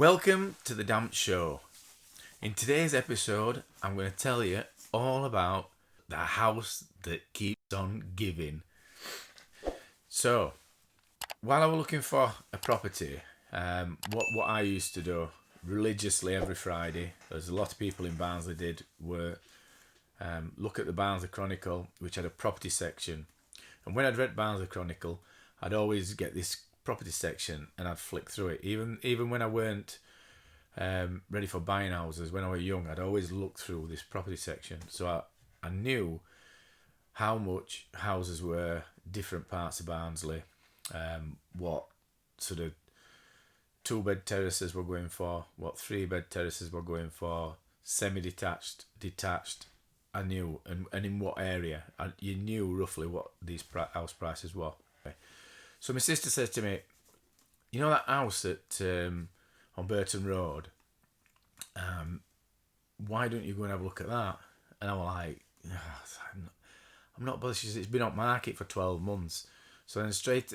Welcome to the Damp Show. In today's episode, I'm going to tell you all about the house that keeps on giving. So, while I was looking for a property, what I used to do religiously every Friday, as a lot of people in Barnsley did, were look at the Barnsley Chronicle, which had a property section. And when I'd read Barnsley Chronicle, I'd always get this property section and I'd flick through it. Even when I weren't ready for buying houses, when I was young, I'd always look through this property section. So I knew how much houses were different parts of Barnsley, what sort of 2-bed terraces were going for, what 3-bed terraces were going for, semi-detached, detached. I knew, and in what area. You knew roughly what these house prices were. So my sister said to me, you know that house on Burton Road, why don't you go and have a look at that? And I was like, I'm not bothered. She said, it's been on market for 12 months. So then straight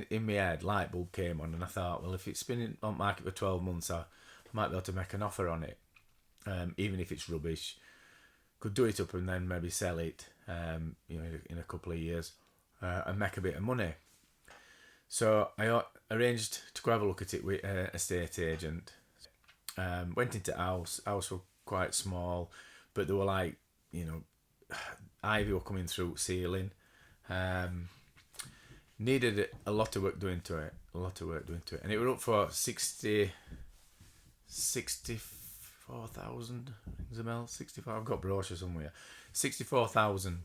in my head, light bulb came on, and I thought, well, if it's been on market for 12 months, I might be able to make an offer on it, even if it's rubbish. Could do it up and then maybe sell it, in a couple of years, and make a bit of money. So I arranged to go have a look at it with an estate agent. Went into house. House were quite small, but they were like, ivy were coming through ceiling. Needed a lot of work doing to it. And it were up for 64,000. Zamel, 65. I've got brochure somewhere. 64,000.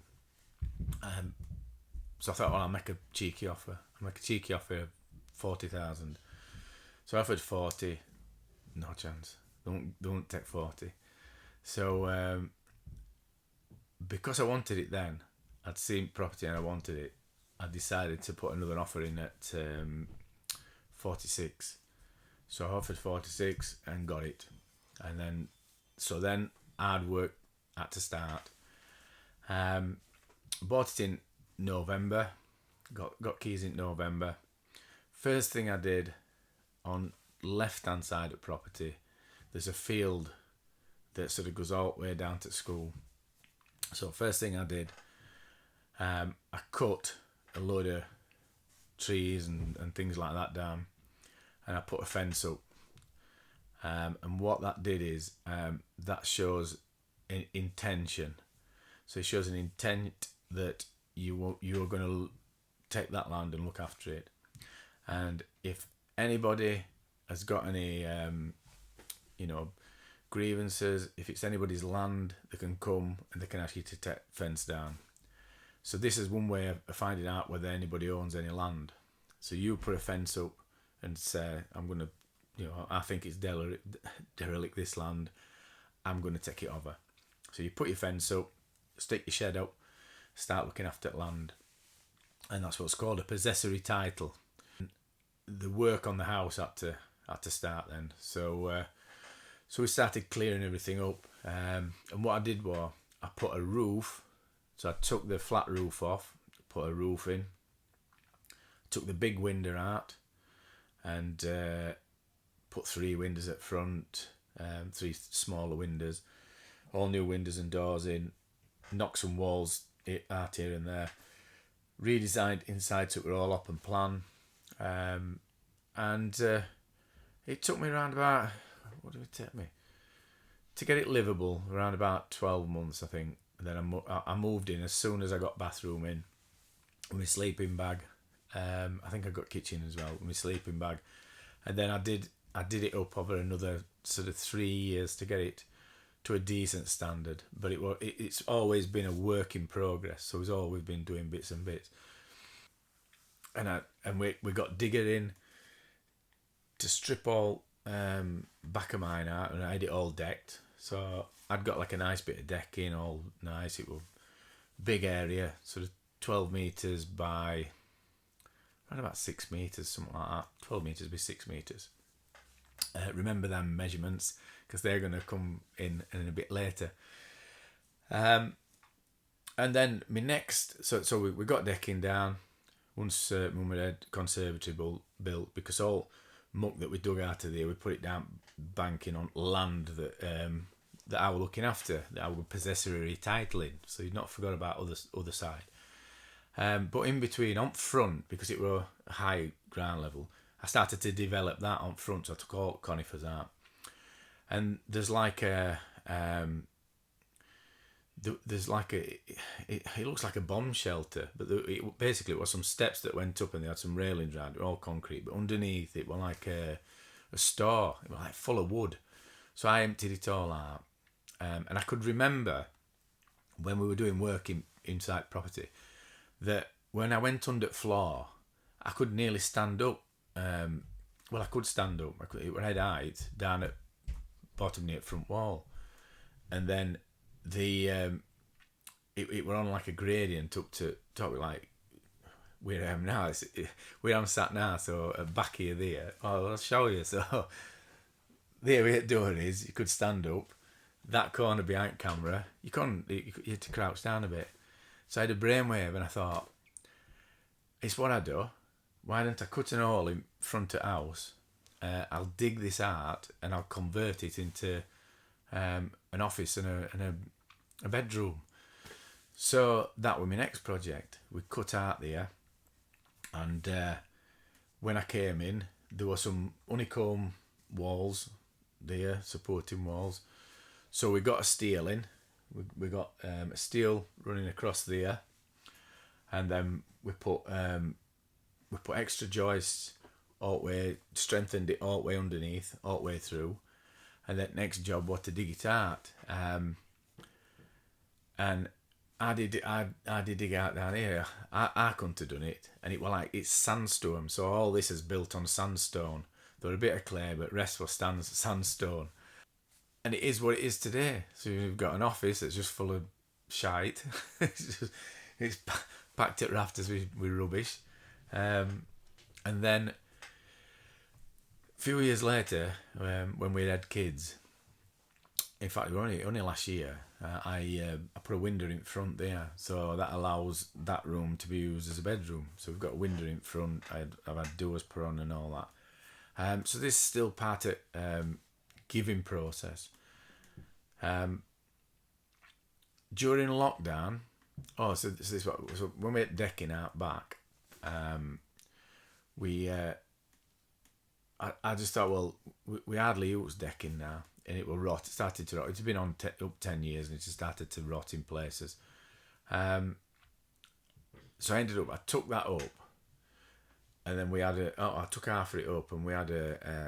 So I thought, well, I'll make a cheeky offer. Of 40,000. So I offered 40. No chance. Don't take 40. So because I wanted it then, I'd seen property and I wanted it. I decided to put another offer in at 46. So I offered 46 and got it. And then hard work had to start. Bought it in November. Got keys in November. First thing I did, on left hand side of property, there's a field that sort of goes all the way down to school. So first thing I did, I cut a load of trees and things like that down, and I put a fence up. And what that did is that shows an intention. So it shows an intent that you're going to take that land and look after it. And if anybody has got any grievances, if it's anybody's land, they can come and they can ask you to take fence down. So this is one way of finding out whether anybody owns any land. So you put a fence up and say, I'm going to, I think it's derelict this land, I'm going to take it over. So you put your fence up, stick your shed up, start looking after land. And that's what's called a possessory title. The work on the house had to start then. So we started clearing everything up. And what I did was I put a roof. So I took the flat roof off, put a roof in, took the big window out, and put 3 windows at front, 3 smaller windows, all new windows and doors in, knocked some walls out here and there, redesigned inside so it were all up and plan, and it took me around about, what did it take me? To get it livable, around about 12 months, I think. And then I moved in as soon as I got bathroom in, with my sleeping bag. I think I got kitchen as well, with my sleeping bag. And then I did it up over another sort of 3 years to get it to a decent standard. But it's always been a work in progress. So it's always been doing bits and bits. And we got digger in to strip all back of mine out, and I had it all decked. So I'd got like a nice bit of decking, all nice. It was big area, sort of 12 metres by around about 6 metres, something like that. 12 metres by 6 metres. Remember them measurements, because they're going to come in a bit later. And then my next, so we got decking down once Mum had conservatory built, because all muck that we dug out of there, we put it down banking on land that I was looking after, that I was possessory titling. So you'd not forgot about other side. But in between, on front, because it were a high ground level, I started to develop that on front. So I took all conifers out, and there's like a it looks like a bomb shelter, but basically it was some steps that went up and they had some railings around it, all concrete, but underneath it was like a store. It was like full of wood. So I emptied it all out, and I could remember when we were doing work inside property that when I went under the floor, I could nearly stand up. I could stand up. It was head height down at bottom near front wall, and then it were on like a gradient up to top, like where I am now. Where I'm sat now, so back here there. I'll show you. So there where the door is, you could stand up. That corner behind camera, you couldn't. You had to crouch down a bit. So I had a brainwave, and I thought, it's what I do. Why don't I cut an hole in front of the house? I'll dig this out and I'll convert it into an office and a bedroom. So that was my next project. We cut out there, and when I came in, there were some honeycomb walls there, supporting walls. So we got a steel in. We got a steel running across there, and then we put extra joists all the way, strengthened it all the way underneath, all the way through, and then next job was to dig it out. And I did dig out down here. I couldn't have done it, and it was like it's sandstone. So all this is built on sandstone. There were a bit of clay, but the rest was sandstone. And it is what it is today. So you've got an office that's just full of shite. it's packed at rafters with rubbish. And then a few years later, when we had kids, in fact, only last year, I put a window in front there, so that allows that room to be used as a bedroom. So we've got a window in front. I've had doors put on and all that. So this is still part of giving process. During lockdown, so when we had decking out back, I just thought, well, we hardly use decking now, and it will rot. It started to rot. It's been on up 10 years, and it just started to rot in places. So I took that up, and then we had I took half of it up, and we had a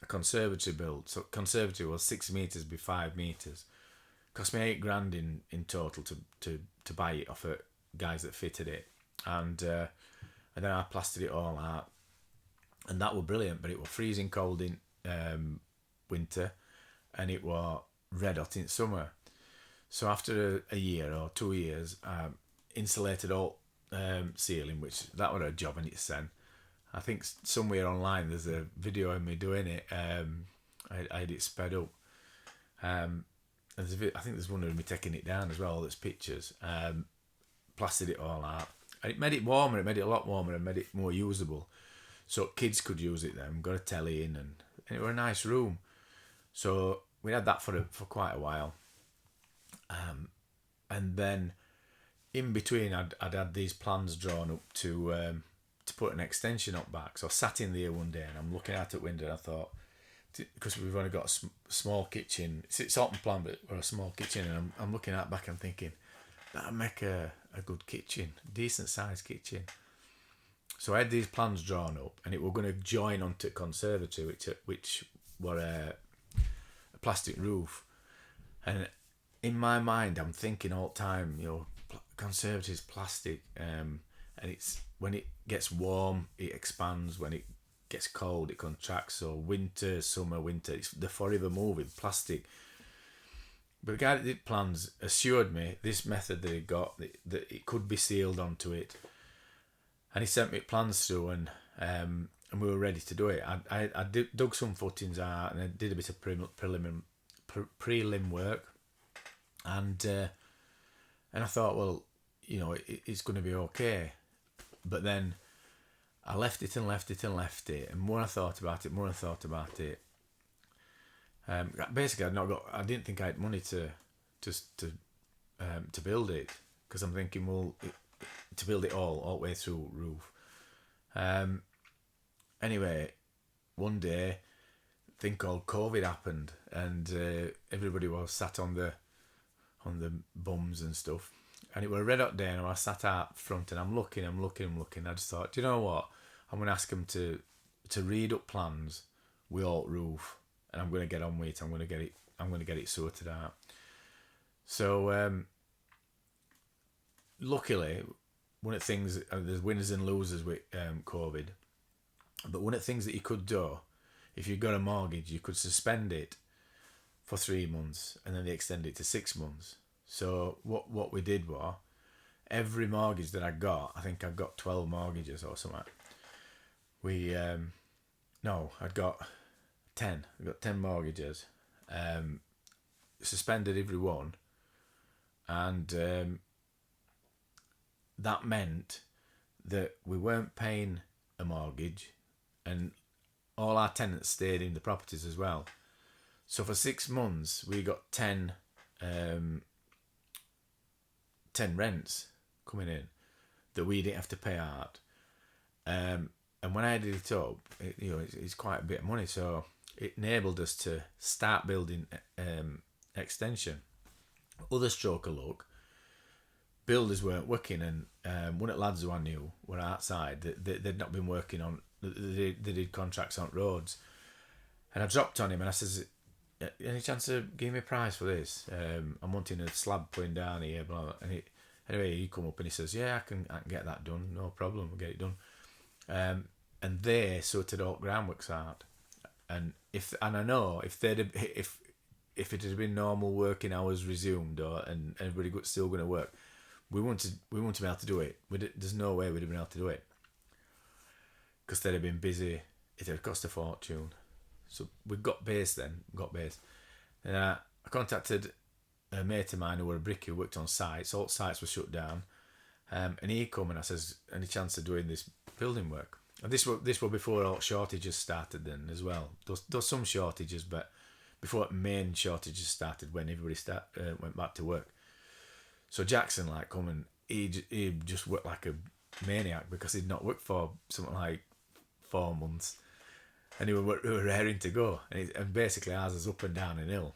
conservatory built. So conservatory was 6 meters by 5 meters. Cost me $8,000 in total to buy it off of guys that fitted it, and then I plastered it all out, and that was brilliant. But it was freezing cold in winter, and it was red hot in summer. So after a year or 2 years, insulated all ceiling, which that was a job in itself. I think somewhere online there's a video of me doing it. I had it sped up. I think there's one of me taking it down as well. There's pictures. Plastered it all out. And it made it warmer. It made it a lot warmer and made it more usable. So kids could use it then. Got a telly in, and it was a nice room. So we had that for quite a while. And then in between, I'd had these plans drawn up to put an extension up back. So I sat in there one day and I'm looking out the window, and I thought, because we've only got a small kitchen, it's not on plan, but we're a small kitchen, and I'm looking out back and thinking, that'd make a good kitchen, decent sized kitchen. So I had these plans drawn up, and it were going to join onto conservatory, which were a plastic roof. And in my mind, I'm thinking all the time, conservatory is plastic, and it's when it gets warm, it expands. When it gets cold, it contracts. So winter, summer, winter, they're forever moving, plastic. But the guy that did plans assured me this method that he got, that it could be sealed onto it, and he sent me plans through, and we were ready to do it. I dug some footings out, and I did a bit of prelim work, and I thought, well, it's going to be okay. But then I left it and left it and left it, and more I thought about it, basically, I didn't think I had money to build it, because I'm thinking, to build it all the way through roof. Anyway, one day, a thing called COVID happened, and everybody was sat on the bums and stuff. And it was a red hot day, and I sat out front, and I'm looking. I just thought, do you know what? I'm going to ask them to read up plans with alt roof, and I'm going to get on with it. I'm going to get it sorted out. So luckily, one of the things, there's winners and losers with COVID, but one of the things that you could do, if you got a mortgage, you could suspend it for 3 months, and then they extend it to 6 months. So what we did was, every mortgage that I got, I think I've got 12 mortgages or something. I'd got 10. I got 10 mortgages. Suspended every one, and that meant that we weren't paying a mortgage, and all our tenants stayed in the properties as well. So for 6 months, we got 10 rents coming in that we didn't have to pay out. And when I added it up, it's quite a bit of money. So it enabled us to start building extension. Other stroke of luck, builders weren't working, and one of the lads who I knew were outside. They'd not been working on. They did contracts on roads, and I dropped on him and I says, "Any chance of giving me a price for this? I'm wanting a slab putting down here." Blah, blah. And anyway, he come up and he says, "Yeah, I can get that done. No problem. We'll get it done." And they sorted all groundworks out. And I know if it had been normal working hours resumed, and everybody still going to work, we wouldn't have been able to do it. There's no way we'd have been able to do it, because they'd have been busy. It had cost a fortune. So we got base. And I contacted a mate of mine who were a brickie who worked on sites. All sites were shut down, and he come and I says, "Any chance of doing this building work?" And this were before all shortages started then as well. There's some shortages, but before main shortages started, when everybody went back to work. So Jackson come, and he just worked like a maniac, because he'd not worked for something like 4 months, and we were raring to go. And basically ours is up and down an hill.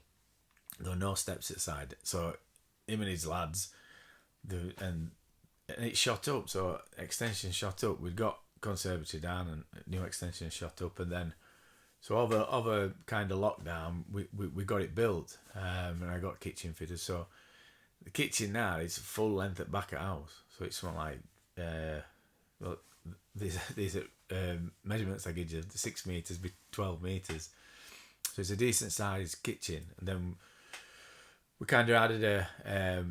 There were no steps outside. So him and his lads, and it shot up. So extension shot up. We'd got conservatory down, and new extension shot up, and then so over kind of lockdown, we got it built, and I got kitchen fitted. So the kitchen now is full length at back of house. So it's something like these are measurements I give you: 6 meters by 12 meters. So it's a decent sized kitchen, and then we kind of added a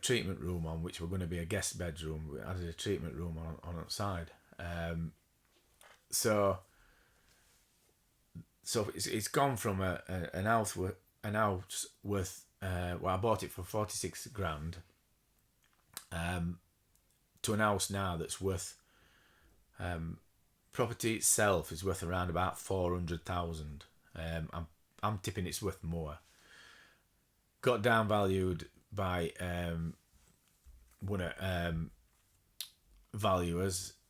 treatment room on, which were going to be a guest bedroom. We added a treatment room on the side. So it's gone from an house worth well, I bought it for 46 grand, to an house now that's worth, property itself is worth around about 400,000. I'm tipping it's worth more. Got downvalued by one of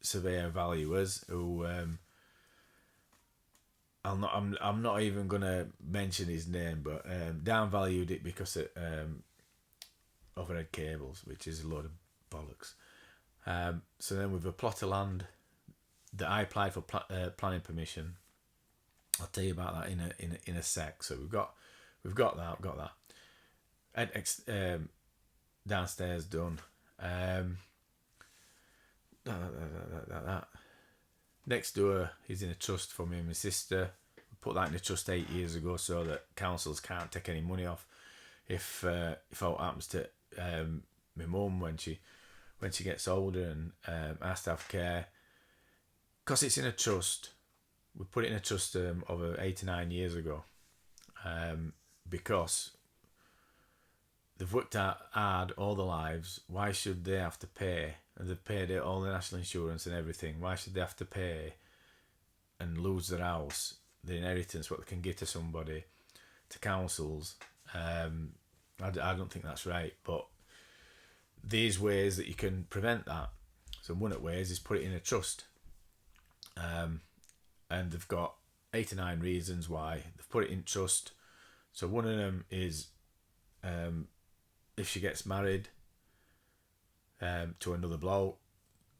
surveyor valuers, who I'm not even gonna mention his name, but downvalued it because of overhead cables, which is a load of bollocks. So then with a plot of land that I applied for planning permission, I'll tell you about that in a sec. So we've got that. Downstairs done. That. Next door, he's in a trust for me and my sister. Put that in a trust 8 years ago, so that councils can't take any money off if what happens to my mum when she gets older and has to have care. Because it's in a trust, we put it in a trust over 8 or 9 years ago, because they've worked out hard all their lives. Why should they have to pay and they've paid it all the national insurance and everything. Why should they have to pay and lose their house, the inheritance, what they can give to somebody, to councils? I don't think that's right. But these ways that you can prevent that. So one of the ways is put it in a trust. And they've got 8 or 9 reasons why they've put it in trust. So one of them is if she gets married to another bloke,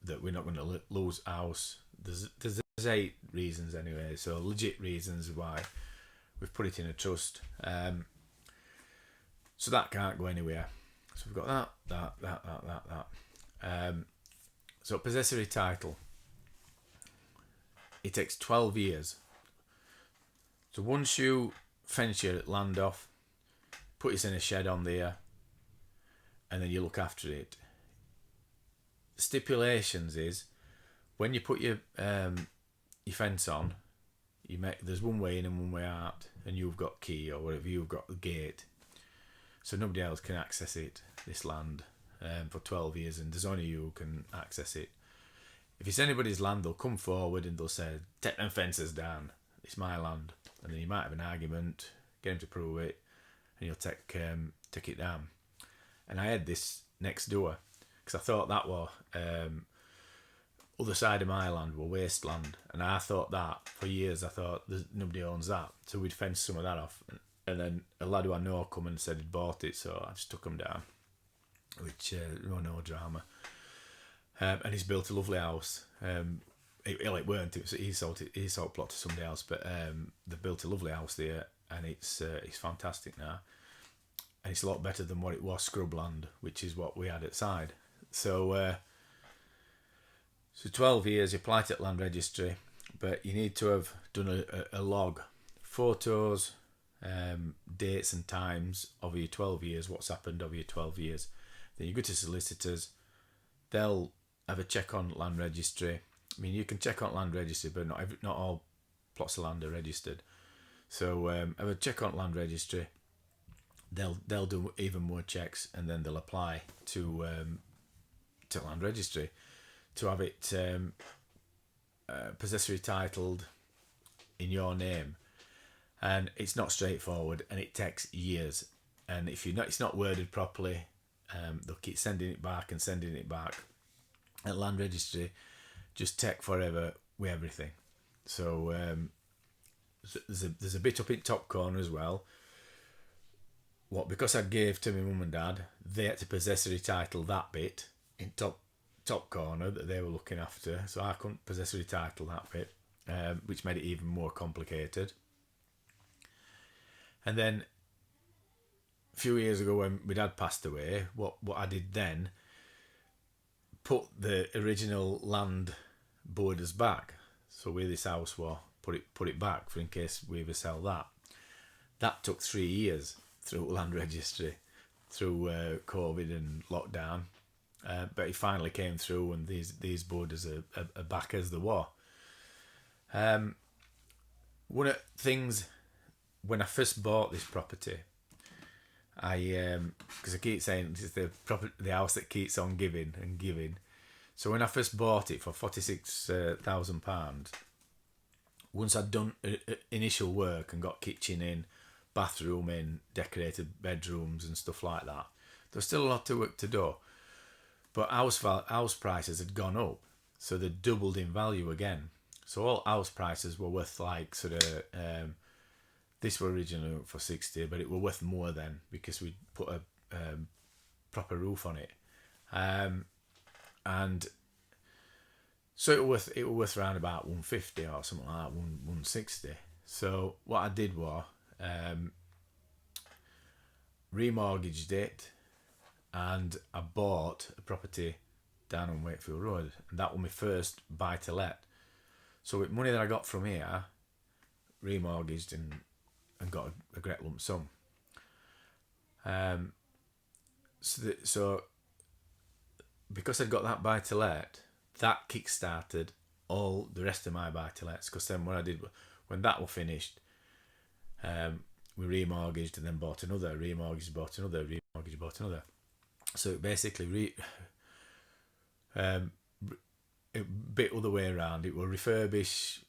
that we're not going to lose house. There's 8 reasons anyway, so legit reasons why we've put it in a trust. So that can't go anywhere. So we've got that. So possessory title. It takes 12 years. So once you fence your land off, put it in a shed on there, and then you look after it. The stipulations is when you put your fence on, there's one way in and one way out, and you've got key or whatever, you've got the gate, so nobody else can access it, this land, for 12 years, and there's only you who can access it. If it's anybody's land, they'll come forward and they'll say, take them fences down, it's my land. And then you might have an argument, get him to prove it, and you'll take it down. And I had this next door, because I thought that was other side of my land were wasteland, and I thought that for years. I thought nobody owns that, so we'd fence some of that off. And then a lad who I know come and said he'd bought it, so I just took him down, which no drama. And he's built a lovely house. It weren't. He sold plot to somebody else, but they built a lovely house there, and it's fantastic now, and it's a lot better than what it was scrubland, which is what we had outside. So 12 years. You apply to the land registry, but you need to have done a log, photos, dates and times over your 12 years. What's happened over your 12 years? Then you go to solicitors. They'll have a check on land registry. I mean, you can check on land registry, but not all plots of land are registered. So have a check on land registry. They'll do even more checks, and then they'll apply to land registry to have it possessory titled in your name. And it's not straightforward, and it takes years. And if it's not worded properly, they'll keep sending it back and sending it back. At land registry, just take forever with everything. So there's a bit up in top corner as well. Because I gave to my mum and dad, they had to possessory title that bit in top corner that they were looking after. So I couldn't possessory title that bit, which made it even more complicated. And then a few years ago, when my dad passed away, what I did then, put the original land borders back. So where this house was, put it back for in case we ever sell that. That took 3 years through land registry, through COVID and lockdown, but it finally came through, and these borders are back as they were. One of the things when I first bought this property, because I keep saying it's the house that keeps on giving and giving. So when I first bought it for £46,000, once I'd done initial work and got kitchen in, bathroom in, decorated bedrooms and stuff like that, there's still a lot of work to do. But house prices had gone up, so they doubled in value again. So all house prices were worth like sort of. This were originally for 60, but it were worth more then because we put a proper roof on it, and so it was worth around about 150 or something like that, 160. So what I did was remortgaged it, and I bought a property down on Wakefield Road, and that was my first buy to let. So with money that I got from here, remortgaged and got a great lump sum. So because I'd got that buy to let, that kick-started all the rest of my buy to lets. Because then what I did, when that was finished, we remortgaged and then bought another, remortgaged, bought another, remortgaged, bought another. So it basically Um, a bit other way around. It will buy, refurbish,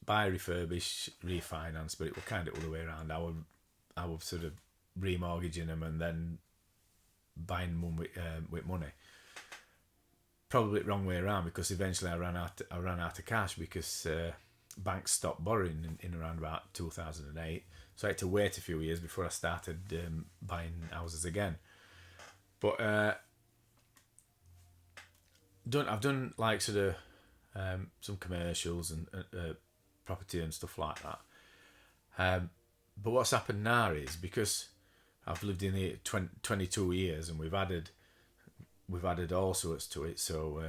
refinance, but it will kind of other way around. I was sort of remortgaging them and then buying them with money. Probably the wrong way around, because eventually I ran out of cash because banks stopped borrowing in around about 2008. So I had to wait a few years before I started buying houses again. But I've done like sort of some commercials and property and stuff like that. But what's happened now is, because I've lived in here 22 years and we've added all sorts to it. So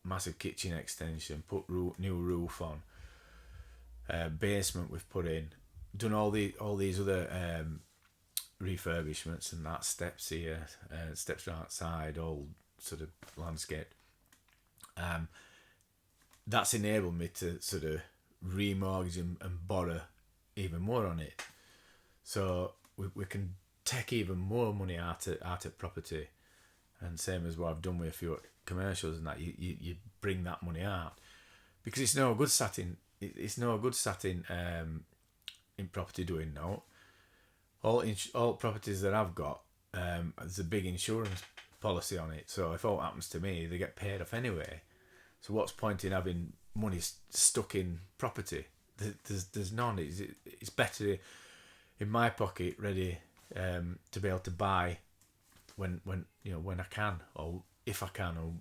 massive kitchen extension, put new roof on, basement we've put in, done all these other refurbishments and that, steps here, steps outside, all sort of landscape. That's enabled me to sort of remortgage and borrow even more on it. So we can take even more money out of property. And same as what I've done with a few commercials and that, you bring that money out, because it's no good sat in property doing no. All properties that I've got, there's a big insurance policy on it. So if all happens to me, they get paid off anyway. So what's point in having money stuck in property? There's none. It's better in my pocket, ready to be able to buy when I can, or if I can, or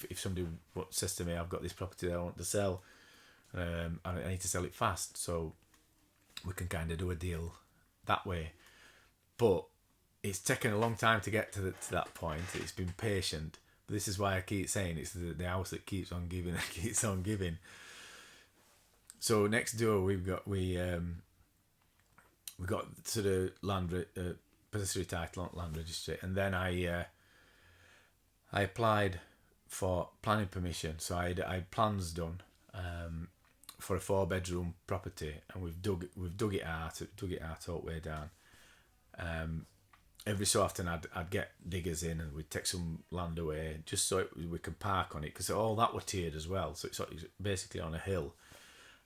if somebody says to me, I've got this property that I want to sell, and I need to sell it fast, so we can kind of do a deal that way. But it's taken a long time to get to that point. It's been patient. But this is why I keep saying it's the house that keeps on giving and keeps on giving. So next door we got sort of land possessory title on land registry, and then I applied for planning permission. So I had plans done for a 4-bedroom property, and we've dug it out all the way down. Every so often I'd get diggers in and we'd take some land away just so we could park on it, because all that were tiered as well. So it's basically on a hill,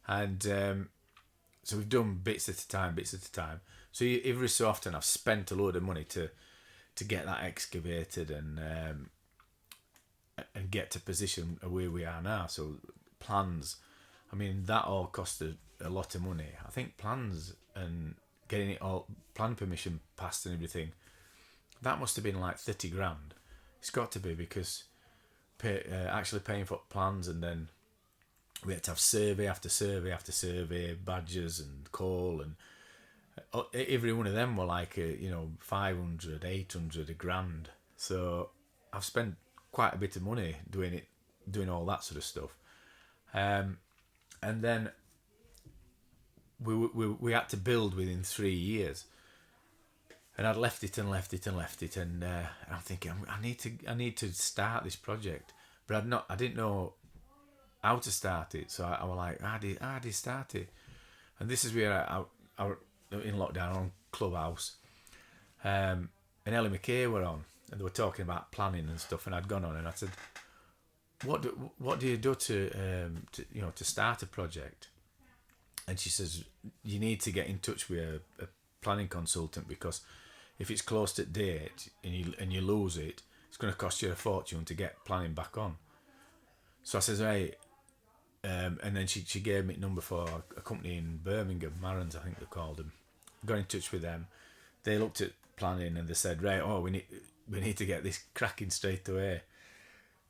and so we've done bits at a time. So every so often I've spent a load of money to get that excavated and get to position where we are now. So plans, I mean, that all costed a lot of money. I think plans and getting it all, plan permission passed and everything, that must have been like 30 grand. It's got to be, because actually paying for plans, and then we had to have survey after survey after survey, badges and call, and every one of them were like 500, 800, a grand. So I've spent quite a bit of money doing all that sort of stuff. And then we had to build within 3 years, and I'd left it, and I'm thinking I need to start this project, but I didn't know how to start it. So I was like, how do you start it? And this is where I in lockdown on Clubhouse, and Ellie McKay were on, and they were talking about planning and stuff, and I'd gone on and I said, what do you do to start a project? And she says, you need to get in touch with a planning consultant, because if it's close to date and you lose it, it's going to cost you a fortune to get planning back on. So I says, right. And then she gave me a number for a company in Birmingham, Marrons, I think they called them. Got in touch with them. They looked at planning and they said, right, we need to get this cracking straight away.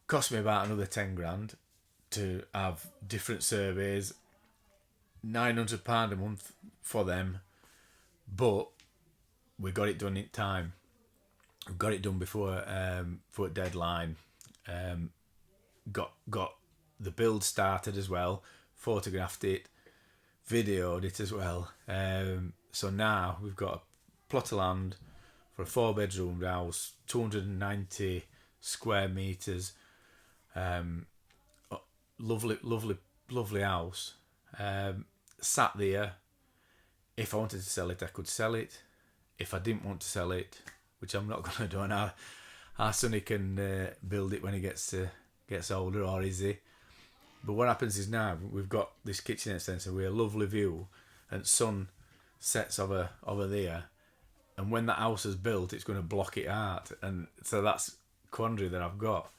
Cost me about another 10 grand to have different surveys, £900 a month for them, but we got it done in time. We got it done before deadline. Got the build started as well, photographed it, videoed it as well. So now we've got a plot of land for a 4-bedroom house, 290 square meters. Lovely house. Sat there. If I wanted to sell it, I could sell it. If I didn't want to sell it, which I'm not going to do, and our sonny can build it when he gets to gets older, or is he? But what happens is now we've got this kitchen extension with a lovely view, and sun sets over there, and when that house is built, it's going to block it out, and so that's quandary that I've got,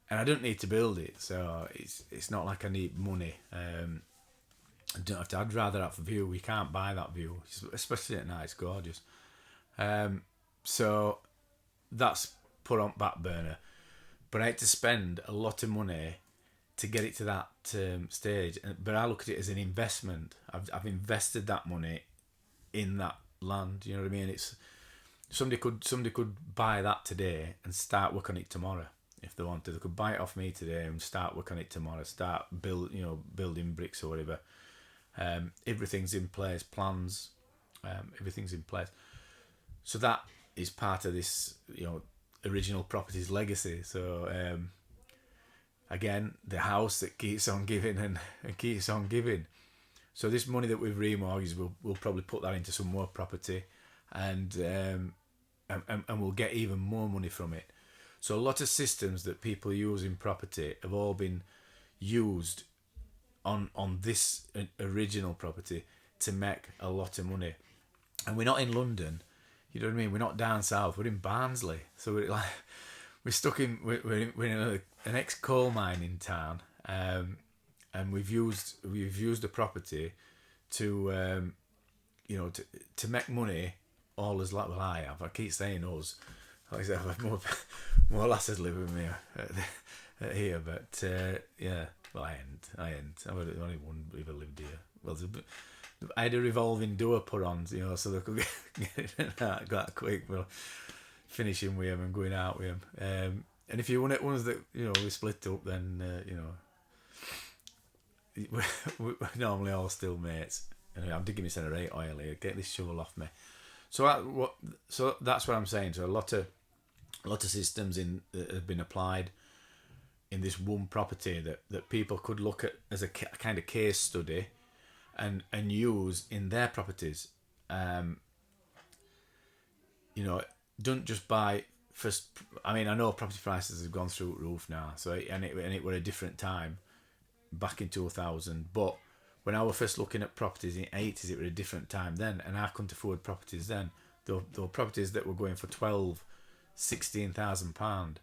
and I don't need to build it, so it's not like I need money. I don't have to. I'd rather have a view. We can't buy that view, especially at night. It's gorgeous. So that's put on back burner. But I had to spend a lot of money to get it to that stage. But I look at it as an investment. I've invested that money in that land. You know what I mean? It's somebody could buy that today and start work on it tomorrow if they wanted. They could buy it off me today and start work on it tomorrow. Start building bricks or whatever. Everything's in place. Plans. Everything's in place. So that is part of this, original property's legacy. So again, the house that keeps on giving and keeps on giving. So this money that we've remortgaged, we'll probably put that into some more property, and we'll get even more money from it. So a lot of systems that people use in property have all been used on this original property to make a lot of money. And we're not in London, you know what I mean? We're not down south. We're in Barnsley, so we're stuck in. We're in an ex-coal mine in town, and we've used the property to to make money. All as like, well, I have. I keep saying us. Like I said, I've more lasses live with me here, but yeah. Well, I ain't. I've only one ever lived here. Well, I had a revolving door put on, so they could get it out that quick. Well, finishing with him and going out with him. And if you're ones that we split up, then we're normally all still mates. Anyway, I'm digging this in a right oil here. Get this shovel off me. So that's what I'm saying. So a lot of systems have been applied in this one property that people could look at as a kind of case study and use in their properties. Don't just buy first. I mean, I know property prices have gone through the roof now, so and it were a different time back in 2000. But when I was first looking at properties in the 80s, it was a different time then, and I couldn't afford properties then. There were properties that were going for £16,000.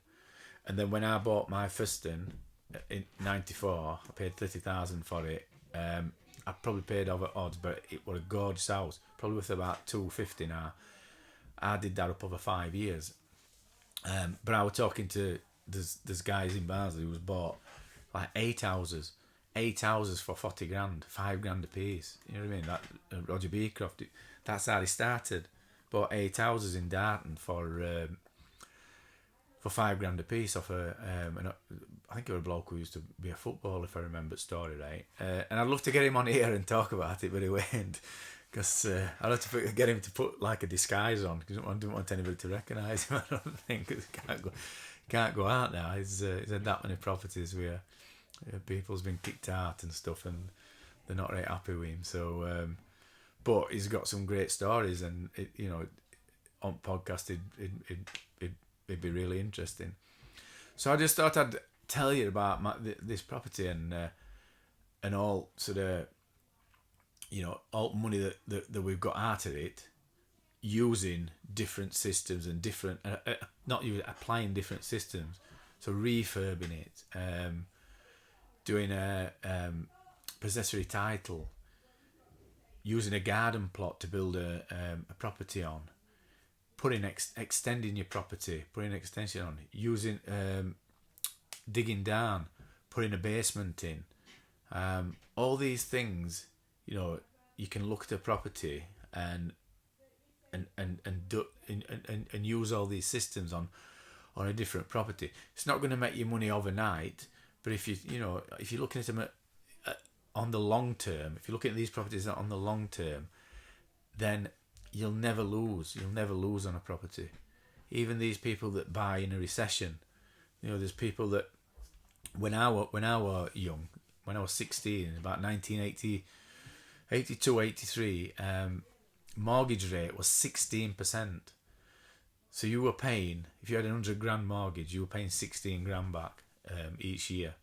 And then when I bought my first in '94, I paid £30,000 for it. I probably paid over odds, but it was a gorgeous house, probably worth about £250 now. I did that up over 5 years. But I was talking to there's guys in Barnsley who's bought like 8 houses for 40 grand, £5 a piece. You know what I mean? That Roger Beecroft. That's how he started. Bought 8 houses in Darton for £5 a piece off I think it was a bloke who used to be a footballer, if I remember the story right. And I'd love to get him on here and talk about it, but he won't, because I'd have to get him to put like a disguise on, because I didn't want anybody to recognise him. I don't think, because he can't go out now. He's had that many properties where people's been kicked out and stuff, and they're not very happy with him. So, but he's got some great stories, and on podcast it'd be really interesting. So I just thought I'd tell you about this property and all sort of all money that we've got out of it, using different systems and different applying different systems. So refurbing it, doing a possessory title, using a garden plot to build a property on, extending your property, putting an extension on, using digging down, putting a basement in, all these things. You can look at a property and use all these systems on a different property. It's not going to make you money overnight, but if you're looking at them on the long term, if you're looking at these properties on the long term, then you'll never lose. You'll never lose on a property. Even these people that buy in a recession, there's people that when I was young, when I was 16, about 1980, 82, 83, mortgage rate was 16%. So you were paying, if you had a 100 grand mortgage, you were paying 16 grand back. each year.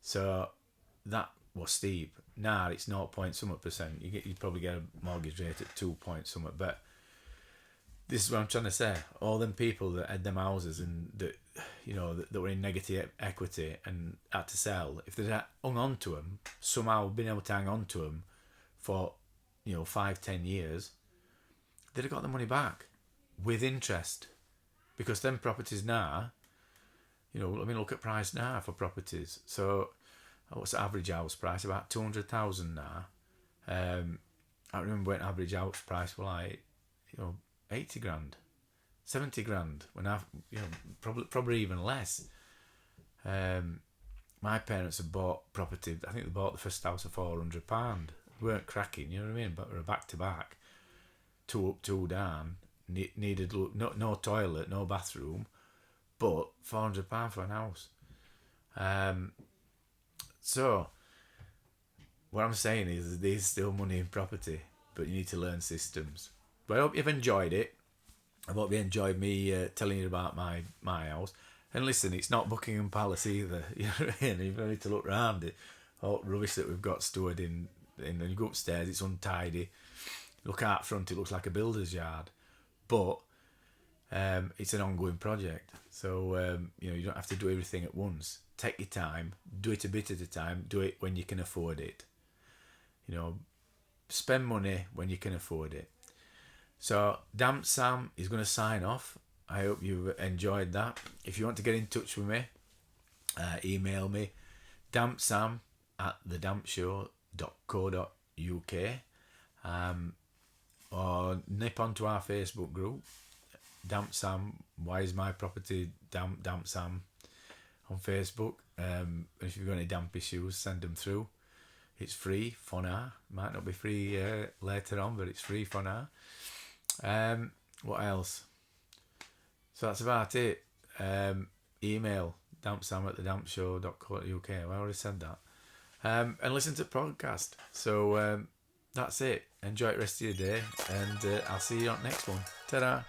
So that was steep. Now it's 0 point something percent. You probably get a mortgage rate at 2 point something. But this is what I'm trying to say. All them people that had them houses and that, that were in negative equity and had to sell, if they'd hung on to them, somehow been able to hang on to them for, 5-10 years, they'd have got the money back with interest. Because them properties now, look at price now for properties. So what's the average house price? About 200,000 now. I remember when average house price were like, 80 grand, 70 grand. When I, probably even less. My parents had bought property. I think they bought the first house for £400. They weren't cracking, you know what I mean? But we were back to back, 2 up, 2 down. Needed no toilet, no bathroom, but £400 for an house. So what I'm saying is there's still money in property, but you need to learn systems. But I hope you've enjoyed it. I hope you enjoyed me telling you about my house. And listen, it's not Buckingham Palace either. You know what I mean? You need to look round it. All rubbish that we've got stored in. And you go upstairs, it's untidy. Look out front, it looks like a builder's yard. But it's an ongoing project. So, you don't have to do everything at once. Take your time. Do it a bit at a time. Do it when you can afford it. Spend money when you can afford it. So, Damp Sam is going to sign off. I hope you've enjoyed that. If you want to get in touch with me, email me, dampsam@thedampshow.co.uk, or nip onto our Facebook group, Damp Sam, Why Is My Property Damp Sam, on Facebook. If you've got any damp issues, send them through. It's free for now. Might not be free later on, but it's free for now. What else? So that's about it. Email dampsam@thedampshow.co.uk. I already said that. And listen to the podcast. So that's it. Enjoy the rest of your day, and I'll see you on the next one. Ta-da!